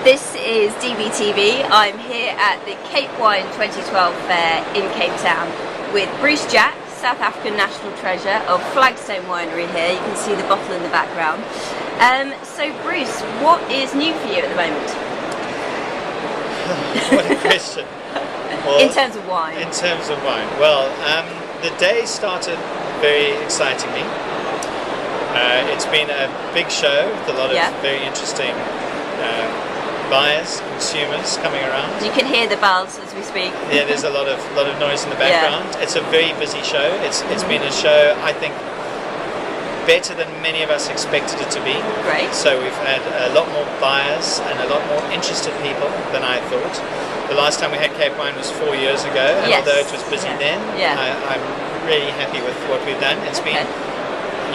This is DBTV. I'm here at the Cape Wine 2012 Fair in Cape Town with Bruce Jack, South African national treasure of Flagstone winery here. You can see the bottle in the background. So Bruce, what is new for you at the moment? What a question. Well, in terms of wine. In terms of wine. Well, the day started very excitingly. It's been a big show with a lot of very interesting buyers, consumers coming around. You can hear the bells as we speak. Yeah, there's a lot of noise in the background. Yeah. It's a very busy show. It's been a show, I think, better than many of us expected it to be. Great. So we've had a lot more buyers and a lot more interested people than I thought. The last time we had Cape Wine was 4 years ago, and although it was busy then, I'm really happy with what we've done. It's been a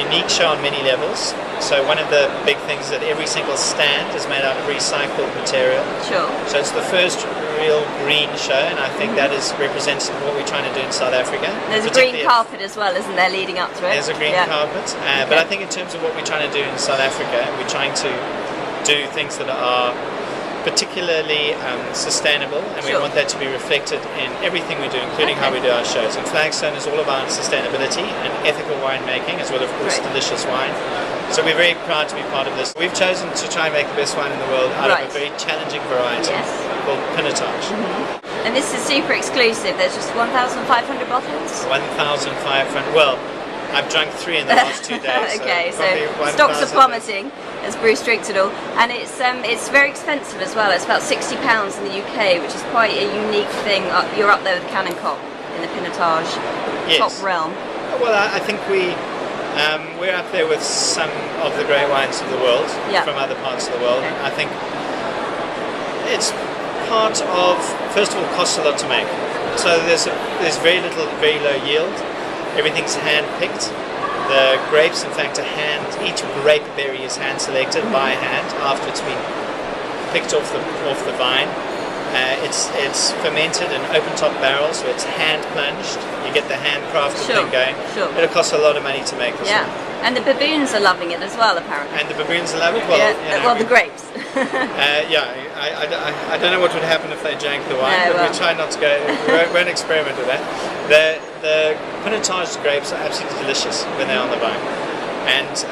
unique show on many levels. So one of the big things is that every single stand is made out of recycled material. Sure. So it's the first real green show, and I think that is representative of what we're trying to do in South Africa. There's a green carpet as well, isn't there, leading up to it? There's a green carpet, but I think in terms of what we're trying to do in South Africa, we're trying to do things that are particularly sustainable, and we want that to be reflected in everything we do, including how we do our shows. And Flagstone is all about sustainability and ethical winemaking, as well, of course, delicious wine. So we're very proud to be part of this. We've chosen to try and make the best wine in the world out of a very challenging variety called Pinotage. And this is super exclusive. There's just 1,500 bottles? 1,500. Well, I've drunk 3 in the last 2 days. Okay, so stocks are plummeting as Bruce drinks it all. And it's very expensive as well. It's about £60 in the UK, which is quite a unique thing. You're up there with Cannon Cop in the Pinotage top realm. Well, I think we're up there with some of the great wines of the world from other parts of the world. I think it's part of, first of all, costs a lot to make. So there's very little, very low yield. Everything's hand-picked. The grapes, in fact, each grape berry is hand-selected by hand after it's been picked off the vine. It's fermented in open-top barrels, so it's hand-plunged. You get the handcrafted thing going. It'll cost a lot of money to make this one. And the baboons are loving it as well, apparently. And the baboons are loving it? Well, the grapes. I don't know what would happen if they drank the wine, but we try not to go, we won't experiment with that. The Pinotage grapes are absolutely delicious when they're on the vine. And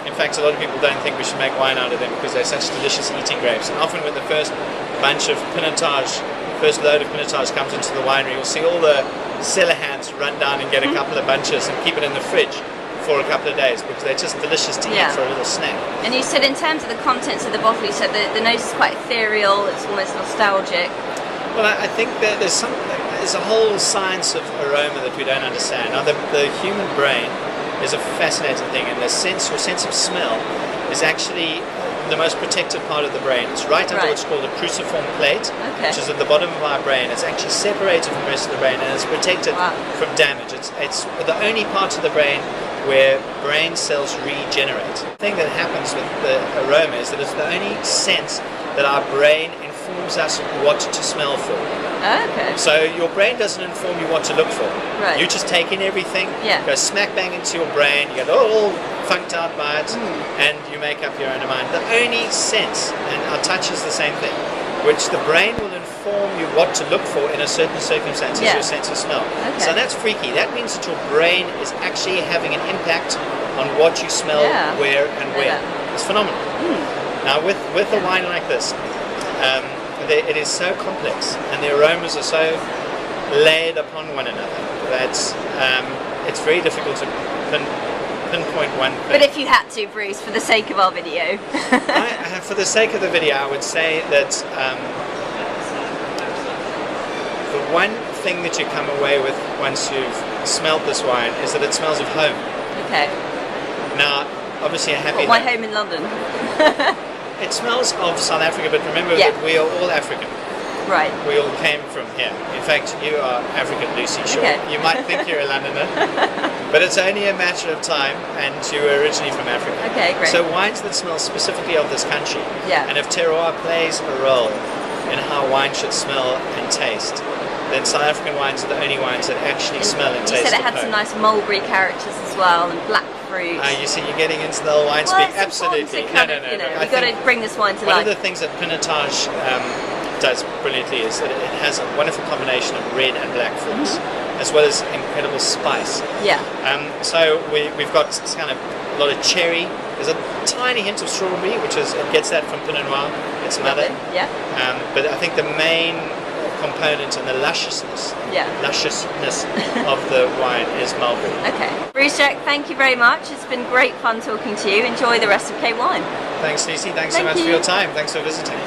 in fact, a lot of people don't think we should make wine out of them because they're such delicious eating grapes. And often when the first bunch of Pinotage, first load of Pinotage comes into the winery, you'll see all the cellar hands run down and get a couple of bunches and keep it in the fridge for a couple of days because they're just delicious to eat for a little snack. And you said in terms of the contents of the bottle, you said the nose is quite ethereal, it's almost nostalgic. Well, I think that there's a whole science of aroma that we don't understand. Now, the human brain is a fascinating thing, and your sense of smell is actually the most protected part of the brain. It's right under what's called a cruciform plate, which is at the bottom of our brain. It's actually separated from the rest of the brain, and it's protected from damage. It's the only part of the brain where brain cells regenerate. The thing that happens with the aroma is that it's the only sense that our brain informs us what to smell for. So your brain doesn't inform you what to look for. You just take in everything, go smack bang into your brain, you get all funked out by it, and you make up your own mind. The only sense, and our touch is the same thing, which the brain will inform you what to look for in a certain circumstance, is your sense of smell. So that's freaky. That means that your brain is actually having an impact on what you smell, where and when. It's phenomenal. Now with a wine like this, it is so complex and the aromas are so layered upon one another that it's very difficult to pinpoint one thing. But if you had to, Bruce, for the sake of our video. For the sake of the video, I would say that the one thing that you come away with once you've smelled this wine is that it smells of home. Now, obviously a happy my home in London. It smells of South Africa, but remember that we are all African. We all came from here. In fact, you are African, Lucy Shaw. You might think you're a Londoner, but it's only a matter of time, and you were originally from Africa. So wines that smell specifically of this country, and if terroir plays a role in how wine should smell and taste, then South African wines are the only wines that actually smell and taste. You said it had some nice mulberry characters as well, and black fruit. You see, you're getting into the whole wine Well, speak. it's important Absolutely. to kind of, you know, I you've got to think bring this wine to one life. of the things that Pinotage does brilliantly is that it has a wonderful combination of red and black fruits, as well as incredible spice. Yeah. So we've got kind of a lot of cherry. There's a tiny hint of strawberry, which is it gets that from Pinot Noir, its mother. Yeah. But I think the main component and the lusciousness of the wine is mulberry. Okay. Bruce Jack, thank you very much. It's been great fun talking to you. Enjoy the rest of Cape Wine. Thanks, Lucy. Thanks so Thank much you. for your time. Thanks for visiting.